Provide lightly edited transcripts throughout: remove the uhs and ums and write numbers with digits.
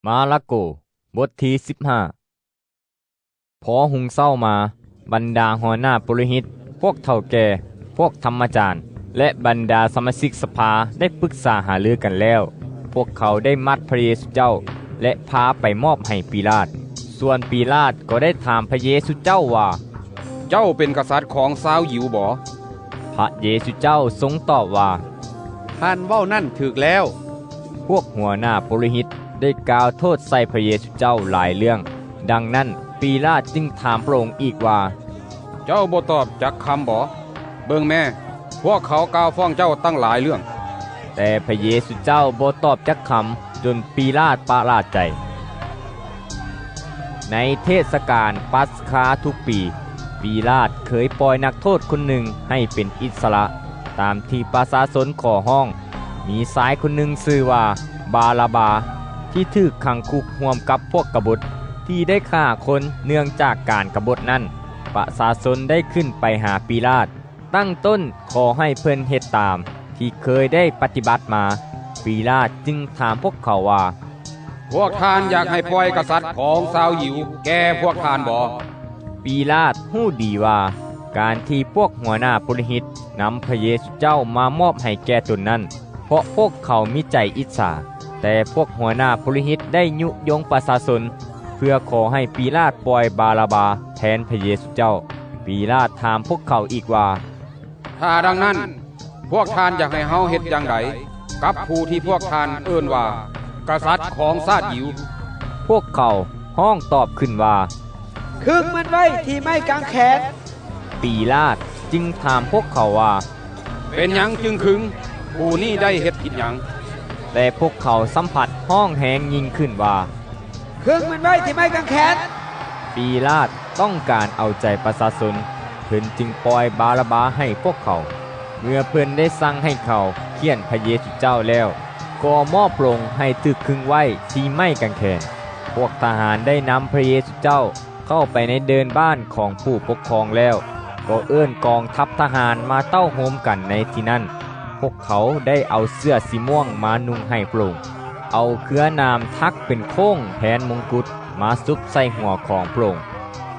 มาระโกบทที่15พอหุงเศร้ามาบรรดาหัวหน้าปุโรหิตพวกเฒ่าแก่พวกธรรมจารย์และบรรดาสมาชิกสภาได้ปรึกษาหารือกันแล้วพวกเขาได้มัดพระเยซูเจ้าและพาไปมอบให้ปีลาตส่วนปีลาตก็ได้ถามพระเยซูเจ้าว่าเจ้าเป็นกษัตริย์ของชาวยิวบ่พระเยซูเจ้าทรงตอบว่าท่านเว้านั่นถูกแล้วพวกหัวหน้าปุโรหิตได้กล่าวโทษใส่พระเยซูเจ้าหลายเรื่องดังนั้นปีลาตจึงถามพระองค์อีกว่าเจ้าบ่ตอบจักคำบ่เบิ่งแม่พวกเขากล่าวฟ้องเจ้าตั้งหลายเรื่องแต่พระเยซูเจ้าบ่ตอบจักคำจนปีลาตประหลาดใจในเทศกาลปัสคาทุกปีปีลาตเคยปล่อยนักโทษคนหนึ่งให้เป็นอิสระตามที่ประชาชนขอร้องมีชายคนหนึ่งชื่อว่าบาราบาที่ถูกขังคุกร่วมกับพวกกบฏที่ได้ฆ่าคนเนื่องจากการกบฏนั้นประชาชนได้ขึ้นไปหาปีลาตตั้งต้นขอให้เพิ่นเฮ็ดตามที่เคยได้ปฏิบัติมาปีลาตจึงถามพวกเขาว่าพวกท่านอยากให้ปล่อยกษัตริย์ของชาวยิวแก่พวกท่านบ่ปีลาตรู้ดีว่าการที่พวกหัวหน้าปุโรหิตนำพระเยซูเจ้ามามอบให้แก่ตนนั้นเพราะพวกเขามีใจอิจฉาแต่พวกหัวหน้าปุโรหิตได้ยุยงประชาชนเพื่อขอให้ปีลาตปล่อยบาราบาแทนพระเยซูเจ้าปีลาตถามพวกเขาอีกว่าถ้าดังนั้นพวกท่านอยากให้เฮาเฮ็ดอย่างไรกับผู้ที่พวกท่านเอิ้นว่ากษัตริย์ของชาติยิวพวกเขาห้องตอบขึ้นว่าขึงมันไว้ที่ไม้กางแขนปีลาตจึงถามพวกเขาว่าเป็นหยังจึงขึงผู้นี้ได้เฮ็ดผิดหยังแต่พวกเขาสัมผัสห้องแหงยิ่งขึ้นว่าขึงมันไว้ที่ไม้กางแขนปีลาตต้องการเอาใจประชาชนเพิ่นจึงปล่อยบาราบาให้พวกเขาเมื่อเพิ่นได้สั่งให้เขาเขียนพระเยซูเจ้าแล้วก็มอบลงให้ถูกขึงไว้ที่ไม้กางแขนพวกทหารได้นำพระเยซูเจ้าเข้าไปในเดินบ้านของผู้ปกครองแล้วก็เอื้อนกองทัพทหารมาเต้าโฮมกันในที่นั้นพวกเขาได้เอาเสื้อสีม่วงมานุ่งให้พระองค์เอาเครือนามทักเป็นโค้งแทนมงกุฎมาซุบใส่หัวของพระองค์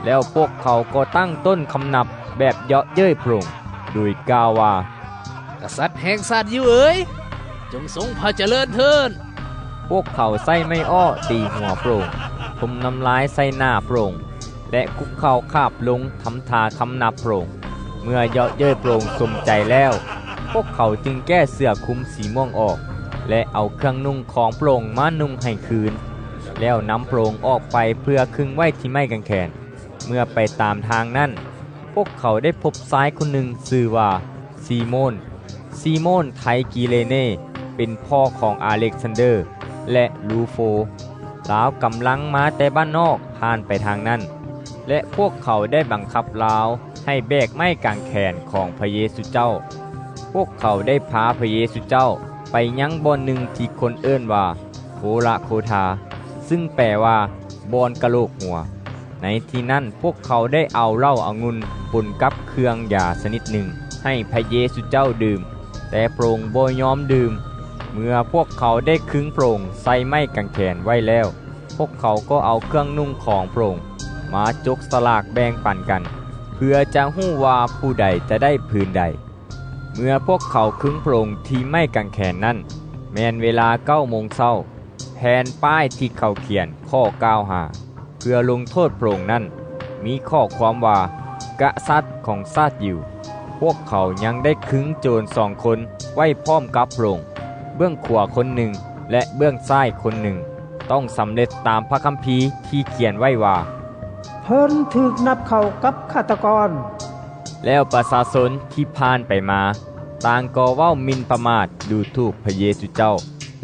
แล้วพวกเขาก็ตั้งต้นคำนับแบบเยาะเย้ยพระองค์โดยกล่าวว่ากษัตริย์แห่งชาติยิวเอ๋ยจงทรงพระเจริญเถิดพวกเขาใส่ไม้อ้อตีหัวพระองค์ทุ่มน้ำลายใส่หน้าพระองค์และคุกเข่าคาบลงทำทาคำนับพระองค์เมื่อเยาะเย้ยพระองค์สมใจแล้วพวกเขาจึงแก้เสื้อคลุมสีม่วงออกและเอาเครื่องนุ่งของพระองค์มานุ่งให้คืนแล้วนำพระองค์ออกไปเพื่อขึงไว้ที่ไม้กางแขนเมื่อไปตามทางนั้นพวกเขาได้พบชายคนหนึ่งชื่อว่าซีโมนไทกีเลเน่เป็นพ่อของอเล็กซานเดอร์และลูโฟลาวกำลังมาแต่บ้านนอกผ่านไปทางนั้นและพวกเขาได้บังคับลาวให้แบกไม้กางแขนของพระเยซูเจ้าพวกเขาได้พาพระเยซูเจ้าไปยังบ่อนหนึ่งที่คนเอิ้นว่าโคละโคทาซึ่งแปลว่าบ่อนกะโหลกหัวในที่นั้นพวกเขาได้เอาเหล้าองุ่นปนกับเครื่องยาชนิดหนึ่งให้พระเยซูเจ้าดื่มแต่พระองค์บ่ยอมดื่มเมื่อพวกเขาได้ขึงพระองค์ใส่ไม้กางแขนไว้แล้วพวกเขาก็เอาเครื่องนุ่งของพระองค์มาจกสลากแบ่งปันกันเพื่อจะฮู้ว่าผู้ใดจะได้ผืนใดเมื่อพวกเขาขึงพระองค์ที่ไม้กางแขนนั้นแม้นเวลา9 โมงเช้าแผ่นป้ายที่เขาเขียนข้อกล่าวหาเพื่อลงโทษพระองค์นั้นมีข้อความว่ากษัตริย์ของชาติยิวพวกเขายังได้ขึงโจร2 คนไว้พร้อมกับพระองค์เบื้องขวาคนหนึ่งและเบื้องซ้ายคนหนึ่งต้องสำเร็จตามพระคัมภีร์ที่เขียนไว้ว่าเพิ่นถูกนับเข้ากับฆาตกรแล้วประชาชนที่ผ่านไปมาต่างก็เว้าหมิ่นประมาทดูถูกพระเยซูเจ้า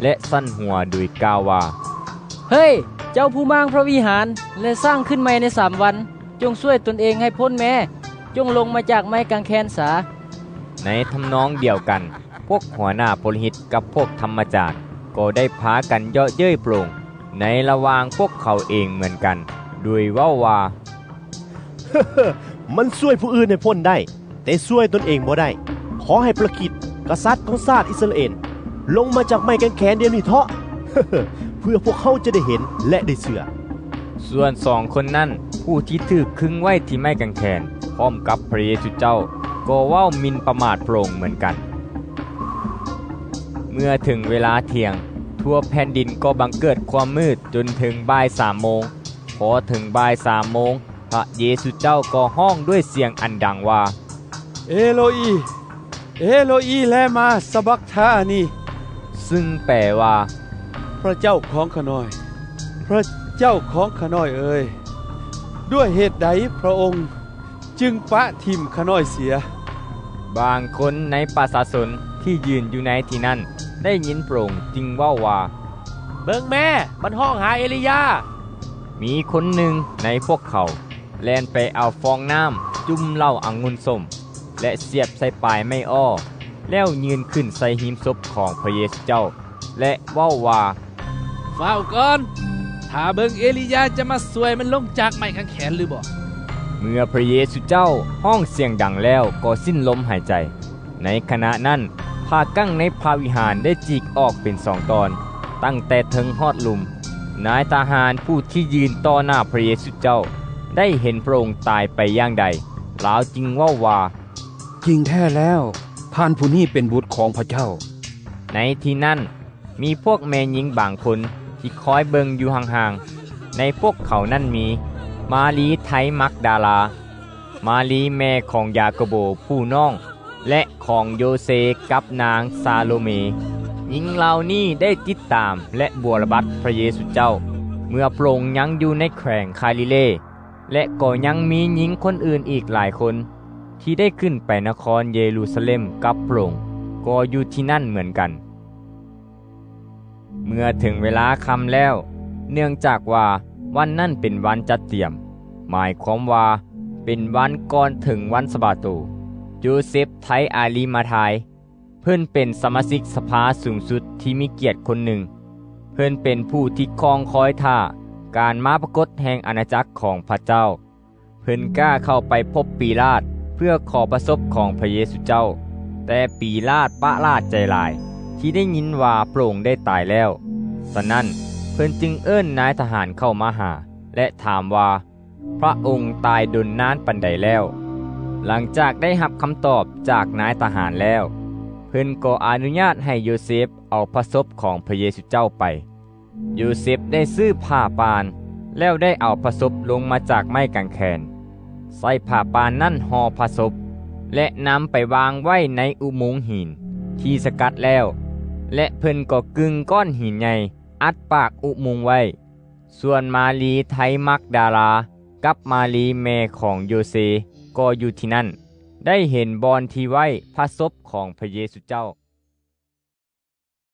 และสั่นหัวโดยกล่าวว่าเฮ้ยเจ้าผู้มางพระวิหารและสร้างขึ้นใหม่ใน3 วันจงช่วยตนเองให้พ้นแม้จงลงมาจากไม้กางแขนสาในทำนองเดียวกันพวกหัวหน้าปุโรหิตกับพวกธรรมจารย์ก็ได้พากันเยาะเย้ยพระองค์ในระหว่างพวกเขาเองเหมือนกันโดยเว้าว่า มันช่วยผู้อื่นให้พ้นได้แต่ช่วยตนเองบ่ได้ขอให้ประคิดกษัตริย์ของชาติอิสราเอลลงมาจากไม้กางแขนเดี๋ยวนี้เถาะ เพื่อพวกเขาจะได้เห็นและได้เชื่อ ส่วนสองคนนั้นผู้ที่ถูกขึงไว้ที่ไม้กางเขนพร้อมกับพระเยซูเจ้าก็เว้าหมิ่นประมาทพระองค์เหมือนกัน เมื่อถึงเวลาเที่ยงทั่วแผ่นดินก็บังเกิดความมืดจนถึงบ่าย3 โมงพอถึงบ่าย3 โมงพระเยซูเจ้าก็ห้องด้วยเสียงอันดังว่า เอโลอีเอโลอีแลมาสบักธานี ซึ่งแปลว่า พระเจ้าของข้าน้อยพระเจ้าของข้าน้อยเอ่ยด้วยเหตุใดพระองค์จึงปะทิ่มข้าน้อยเสีย บางคนในประชาชนที่ยืนอยู่ในที่นั้นได้ยินพระองค์จึงเว้าว่า เบิ่งแม่มันห้องหาเอลียา มีคนหนึ่งในพวกเขาแล่นไปเอาฟองน้ำจุ่มเหล้าองุ่นส้มและเสียบใส่ปลายไม้อ้อแล้วยืนขึ้นใส่หิมศพของพระเยซูเจ้าและเว้าว่า เฝ้าก่อนถ้าเบิ่งเอลียาจะมาสวยมันลงจากไม้กางแขนหรือบ่ เมื่อพระเยซูเจ้าห้องเสียงดังแล้วก็สิ้นลมหายใจในขณะนั้นผ้ากั้งในพระวิหารได้จีกออกเป็น2 ตอนตั้งแต่ถึงฮอดหลุมนายทหารผู้ที่ยืนต่อหน้าพระเยซูเจ้าได้เห็นพระองค์ตายไปอย่างใดลาวจึงเว้าว่า จริงแท้แล้วท่านผู้นี้เป็นบุตรของพระเจ้า ในที่นั้นมีพวกแม่หญิงบางคนที่คอยเบิงอยู่ห่างๆในพวกเขานั้นมีมารีไทมักดาลามารีแม่ของยาโกโบผู้น้องและของโยเซกับนางซาโลเมหญิงเหล่านี้ได้ติดตามและบวรบัตพระเยซูเจ้าเมื่อพระองค์ยังอยู่ในแขวงคาลิเลและก็ยังมีหญิงคนอื่นอีกหลายคนที่ได้ขึ้นไปนครเยรูซาเล็มกับพระองค์ก็อยู่ที่นั่นเหมือนกันเมื่อถึงเวลาค่ำแล้วเนื่องจากว่าวันนั้นเป็นวันจัดเตรียมหมายความว่าเป็นวันก่อนถึงวันสะบาโตโยเซฟไทอาลีมาทายเพิ่นเป็นสมาชิกสภาสูงสุดที่มีเกียรติคนหนึ่งเพิ่นเป็นผู้ที่คองคอยท่าการมาปรากฏแห่งอาณาจักรของพระเจ้าเพิ่นกล้าเข้าไปพบปีลาตเพื่อขอประสบของพระเยซูเจ้าแต่ปีลาตปะลาดใจลายที่ได้ยินว่าพระองค์ได้ตายแล้วฉะนั้นเพิ่นจึงเอิ้นนายทหารเข้ามาหาและถามว่าพระองค์ตายดนนานปานใดแล้วหลังจากได้รับคำตอบจากนายทหารแล้วเพิ่นก็อนุญาตให้โยเซฟเอาพระศพของพระเยซูเจ้าไปโยเซฟได้ซื้อผ้าปานแล้วได้เอาพระศพลงมาจากไม้กางเขนใส่ผ้าปานนั่นห่อพระศพและนำไปวางไว้ในอุโมงค์หินที่สกัดแล้วและเพิ่นก็กึงก้อนหินใหญ่อัดปากอุโมงค์ไว้ส่วนมารีไทมักดาลากับมารีแม่ของโยเซก็อยู่ที่นั่นได้เห็นบอนที่ไว้พระศพของพระเยซูเจ้า